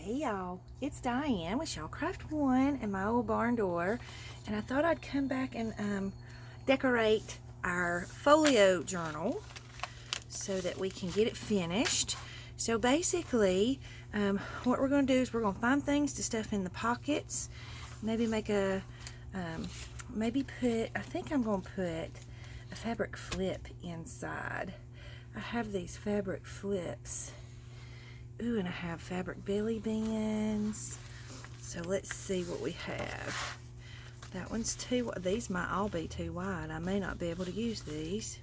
Hey y'all, it's Diane with Shawcraft One and my old barn door, and I thought I'd come back and decorate our folio journal so that we can get it finished. So basically, what we're going to do is we're going to find things to stuff in the pockets, maybe make a, I think I'm going to put a fabric flip inside. I have these fabric flips. Ooh, and I have fabric belly bands. So let's see what we have. That one's too, these might all be too wide. I may not be able to use these.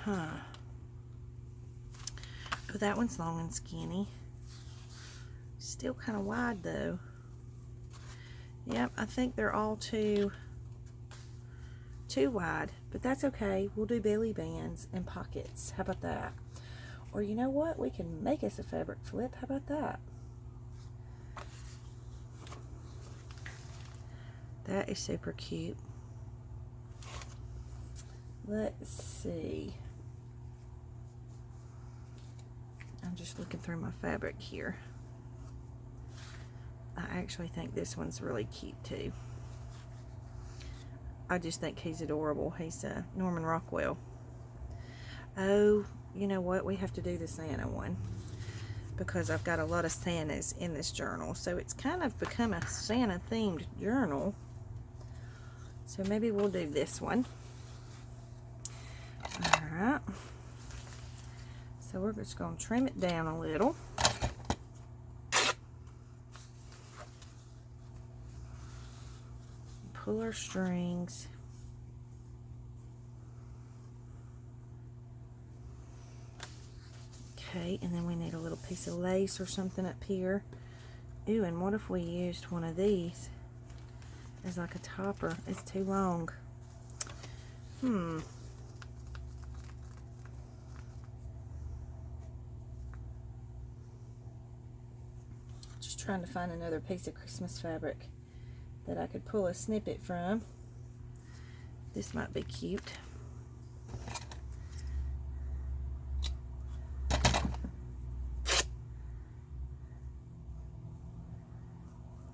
Huh. But that one's long and skinny. Still kind of wide though. Yep, I think they're all too wide, but that's okay. We'll do belly bands and pockets. How about that? Or you know what? We can make us a fabric flip. How about that? That is super cute. Let's see. I'm just looking through my fabric here. I actually think this one's really cute too. I just think he's adorable. He's Norman Rockwell. Oh, you know what? We have to do the Santa one because I've got a lot of Santas in this journal. So it's kind of become a Santa themed journal. So maybe we'll do this one. Alright. So we're just going to trim it down a little. Pull our strings. Okay, and then we need a little piece of lace or something up here. Ooh, and what if we used one of these as like a topper? It's too long. Just trying to find another piece of Christmas fabric that I could pull a snippet from. This might be cute.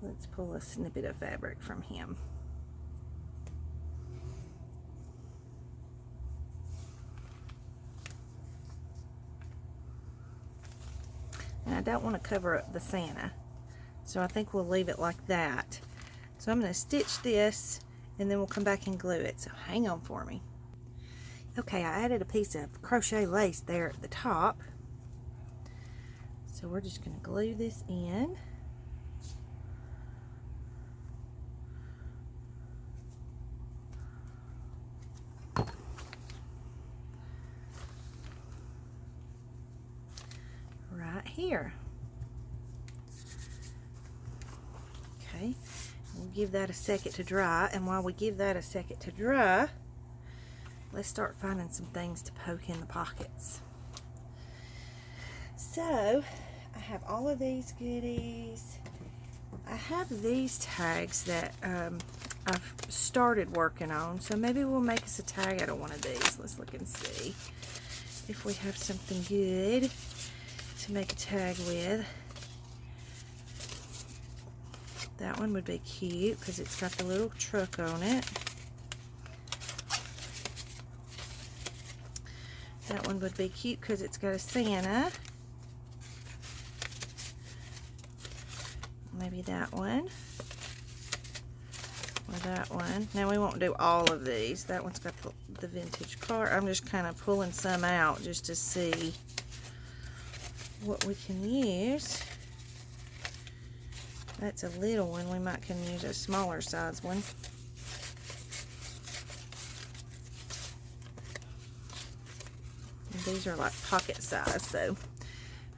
Let's pull a snippet of fabric from him. And I don't want to cover up the Santa, so I think we'll leave it like that. So I'm going to stitch this and then we'll come back and glue it. So hang on for me. Okay, I added a piece of crochet lace there at the top. So we're just going to glue this in. Right here. Okay. We'll give that a second to dry, and while we give that a second to dry, let's start finding some things to poke in the pockets. So, I have all of these goodies. I have these tags that I've started working on, so maybe we'll make us a tag out of one of these. Let's look and see if we have something good to make a tag with. That one would be cute because it's got the little truck on it. That one would be cute because it's got a Santa. Maybe that one. Or that one. Now we won't do all of these. That one's got the vintage car. I'm just kind of pulling some out just to see what we can use. That's a little one. We might can use a smaller size one. And these are like pocket size, so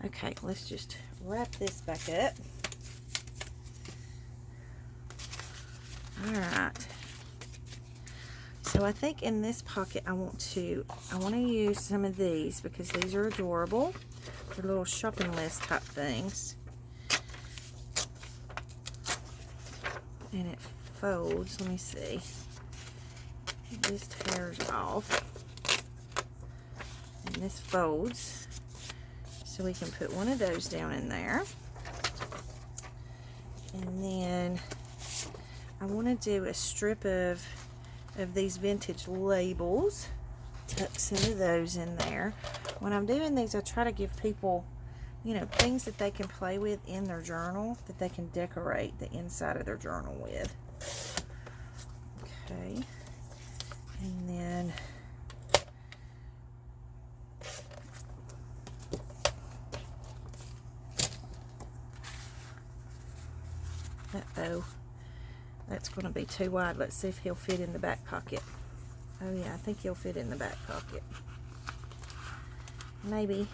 okay, let's just wrap this back up. Alright. So I think in this pocket I want to use some of these because these are adorable. They're little shopping list type things. And it folds. Let me see. This tears off. And this folds. So So we can put one of those down in there. And then I want to do a strip of these vintage labels. Tuck some of those in there. When I'm doing these, I try to give people, you know, things that they can play with in their journal, that they can decorate the inside of their journal with. Okay. And then uh-oh, that's going to be too wide. Let's see if he'll fit in the back pocket. Oh yeah, I think he'll fit in the back pocket. Maybe.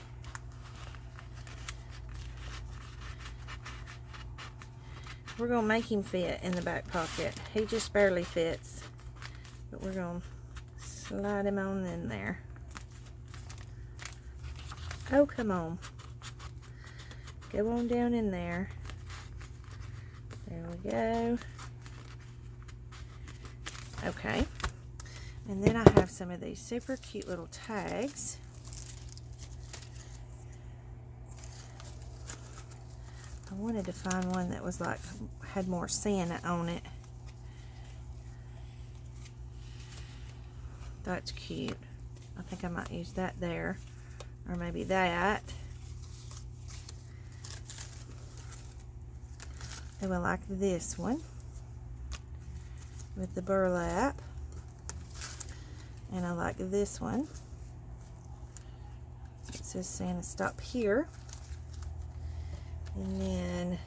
We're going to make him fit in the back pocket. He just barely fits. But we're going to slide him on in there. Oh, come on. Go on down in there. There we go. Okay. And then I have some of these super cute little tags. I wanted to find one that was like, had more Santa on it. That's cute. I think I might use that there. Or maybe that. I will like this one with the burlap. And I like this one. It says Santa stop here. And then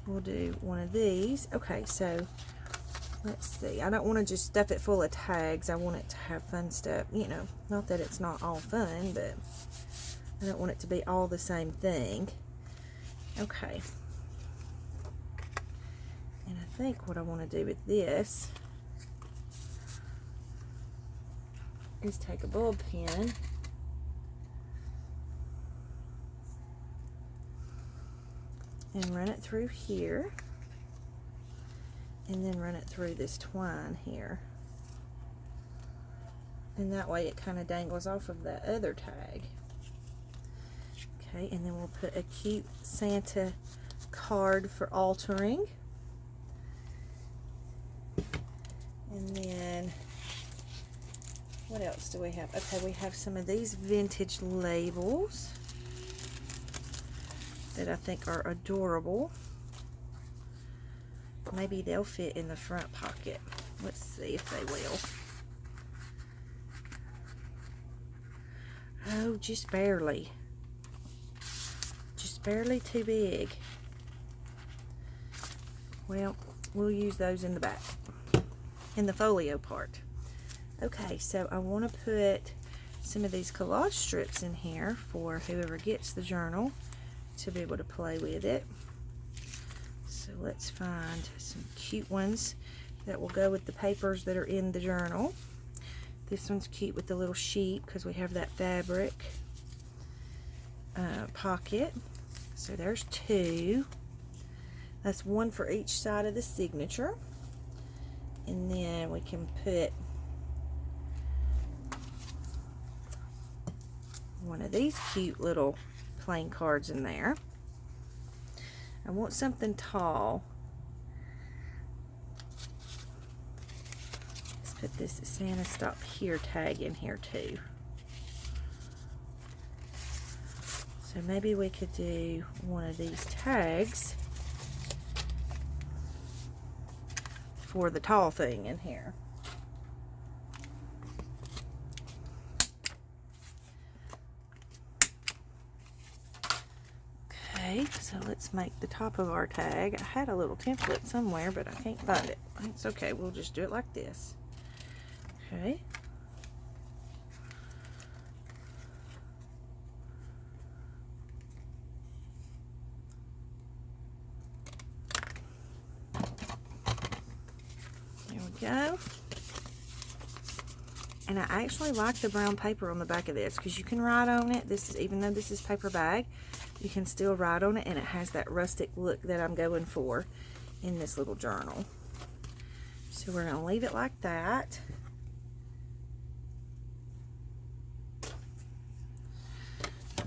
we'll do one of these. Okay, so let's see. I don't want to just stuff it full of tags. I want it to have fun stuff. You know, not that it's not all fun, but I don't want it to be all the same thing. Okay. And I think what I want to do with this is take a bulb pen and run it through here, and then run it through this twine here, and that way it kind of dangles off of that other tag. Okay, and then we'll put a cute Santa card for altering, and then what else do we have? Okay, we have some of these vintage labels that I think are adorable. Maybe they'll fit in the front pocket. Let's see if they will. Oh, just barely. Just barely too big. Well, we'll use those in the back, in the folio part. Okay, so I want to put some of these collage strips in here for whoever gets the journal to be able to play with it. So let's find some cute ones that will go with the papers that are in the journal. This one's cute with the little sheep because we have that fabric pocket. So there's two. That's one for each side of the signature. And then we can put one of these cute little plain cards in there. I want something tall. Let's put this Santa stop here tag in here too. So maybe we could do one of these tags for the tall thing in here. Okay, so let's make the top of our tag. I had a little template somewhere, but I can't find it. It's okay, we'll just do it like this. Okay. There we go. And I actually like the brown paper on the back of this because you can write on it. This is, even though this is paper bag, you can still write on it, and it has that rustic look that I'm going for in this little journal. So we're going to leave it like that.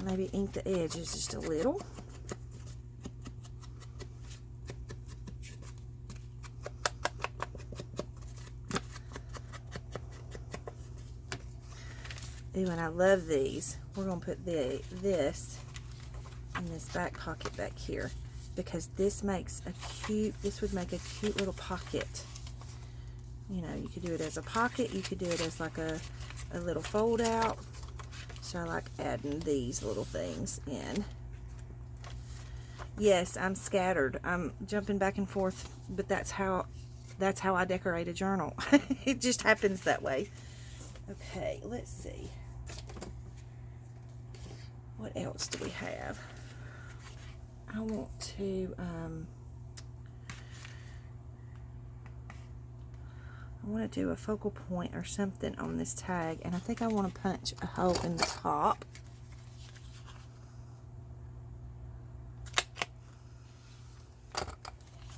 maybe ink the edges just a little. Ooh, and I love these. We're going to put this in this back pocket back here, because this would make a cute little pocket. You know, you could do it as a pocket, you could do it as like a little fold out. So I like adding these little things in. Yes, I'm scattered. I'm jumping back and forth, but that's how I decorate a journal. It just happens that way. Okay, let's see. What else do we have? I want to do a focal point or something on this tag, and I think I want to punch a hole in the top.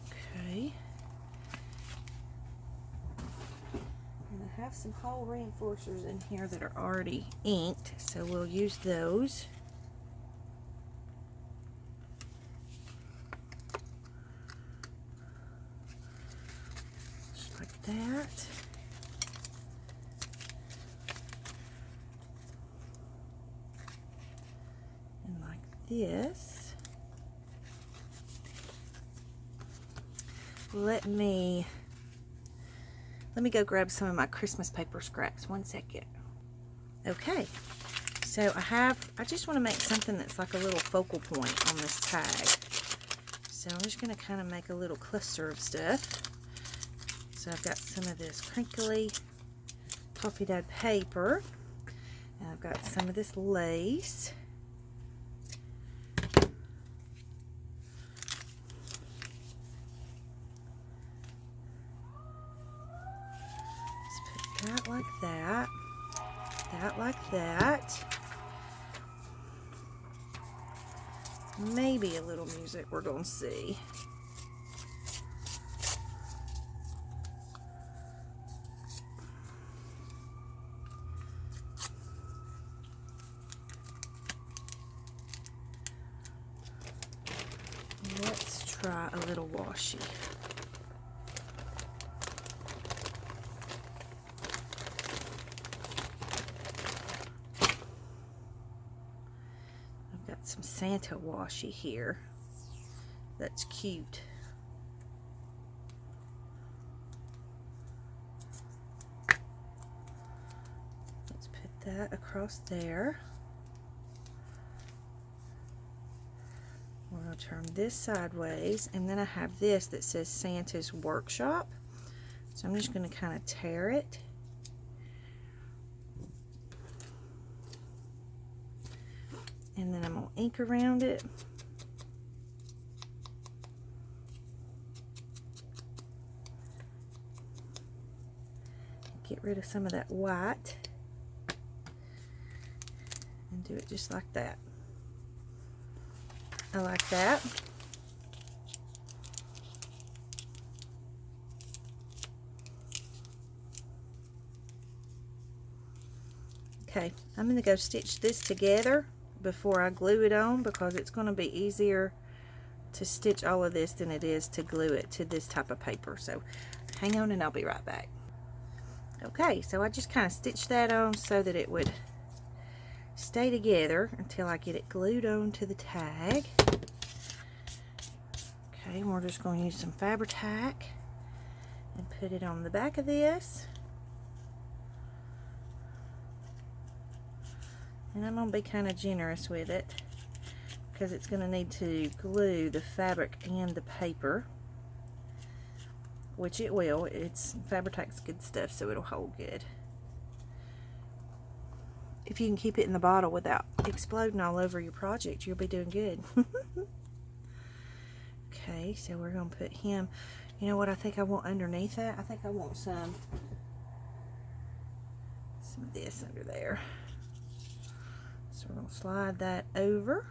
Okay. And I have some hole reinforcers in here that are already inked, so we'll use those. Just like that. And like this. Let me go grab some of my Christmas paper scraps. 1 second. Okay, so I just want to make something that's like a little focal point on this tag. So I'm just going to kind of make a little cluster of stuff. So I've got some of this crinkly coffee dyed paper, and I've got some of this lace. That like that, that like that. Maybe a little music, we're going to see. Let's try a little washi. Some Santa washi here. That's cute. Let's put that across there. We're going to turn this sideways, and then I have this that says Santa's Workshop. So I'm just going to kind of tear it. And then I'm going to ink around it. Get rid of some of that white. And do it just like that. I like that. Okay, I'm going to go stitch this together before I glue it on, because it's going to be easier to stitch all of this than it is to glue it to this type of paper. So hang on and I'll be right back. Okay, so I just kind of stitched that on so that it would stay together until I get it glued on to the tag. Okay, and we're just going to use some Fabri-Tac and put it on the back of this. And I'm going to be kind of generous with it, because it's going to need to glue the fabric and the paper, which it will. It's Fabri-Tac's good stuff, so it'll hold good. If you can keep it in the bottle without exploding all over your project, you'll be doing good. Okay, so we're going to put him, you know what I think I want underneath that? I think I want some of this under there. So we're going to slide that over.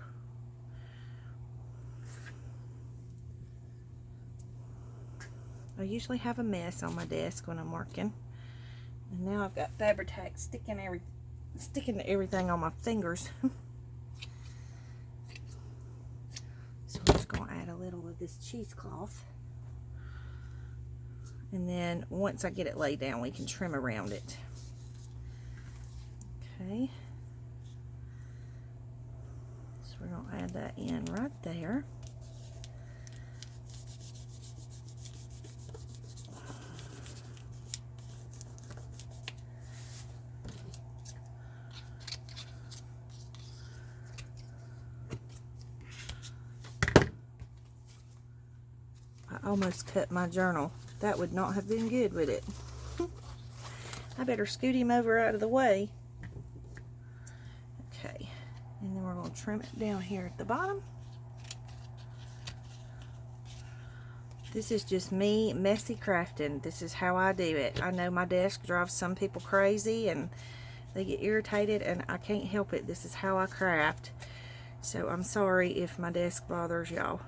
I usually have a mess on my desk when I'm working. And now I've got Fabri-Tac sticking to everything on my fingers. a little of this cheesecloth. And then once I get it laid down, we can trim around it. Okay. So we're going to add that in right there. I almost cut my journal. That would not have been good, would it? I better scoot him over out of the way. Okay, and then we're going to trim it down here at the bottom. This is just me messy crafting. This is how I do it. I know my desk drives some people crazy and they get irritated, and I can't help it. This is how I craft. So I'm sorry if my desk bothers y'all.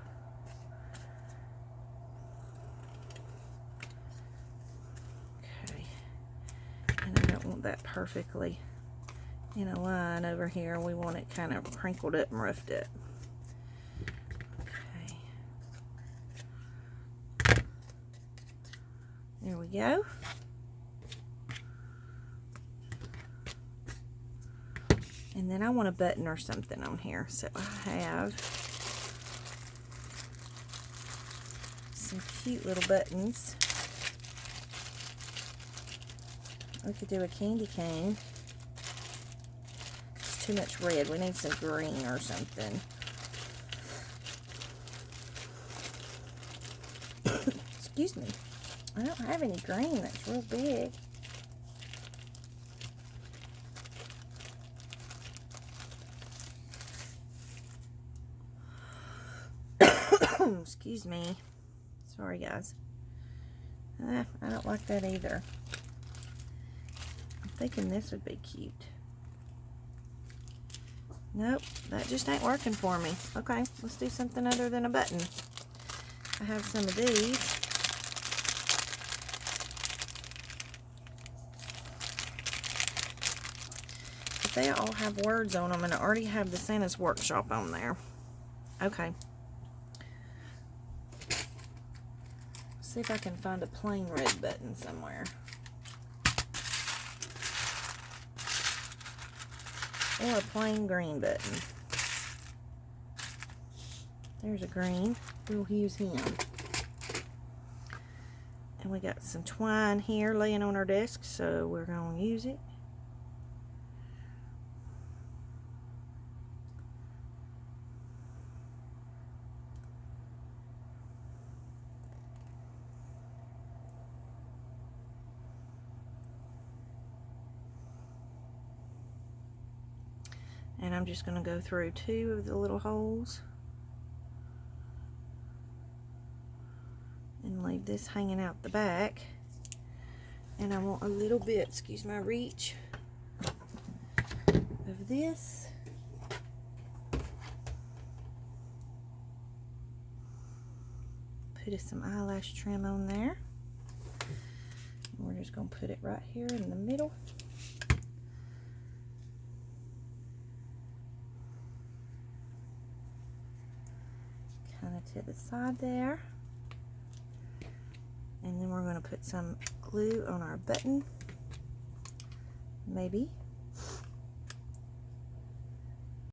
And I don't want that perfectly in a line over here. We want it kind of crinkled up and roughed up. Okay. There we go. And then I want a button or something on here. So I have some cute little buttons. We could do a candy cane. It's too much red. We need some green or something. Excuse me. I don't have any green that's real big. Excuse me. Sorry, guys. I don't like that either. I'm thinking this would be cute. Nope, that just ain't working for me. Okay, let's do something other than a button. I have some of these. But they all have words on them, and I already have the Santa's Workshop on there. Okay. See if I can find a plain red button somewhere. Or a plain green button. There's a green. We'll use him. And we got some twine here laying on our desk, so we're going to use it. And I'm just going to go through 2 of the little holes and leave this hanging out the back. And I want a little bit, excuse my reach, of this. Put some eyelash trim on there. And we're just going to put it right here in the middle. To the side there, and then we're going to put some glue on our button, maybe.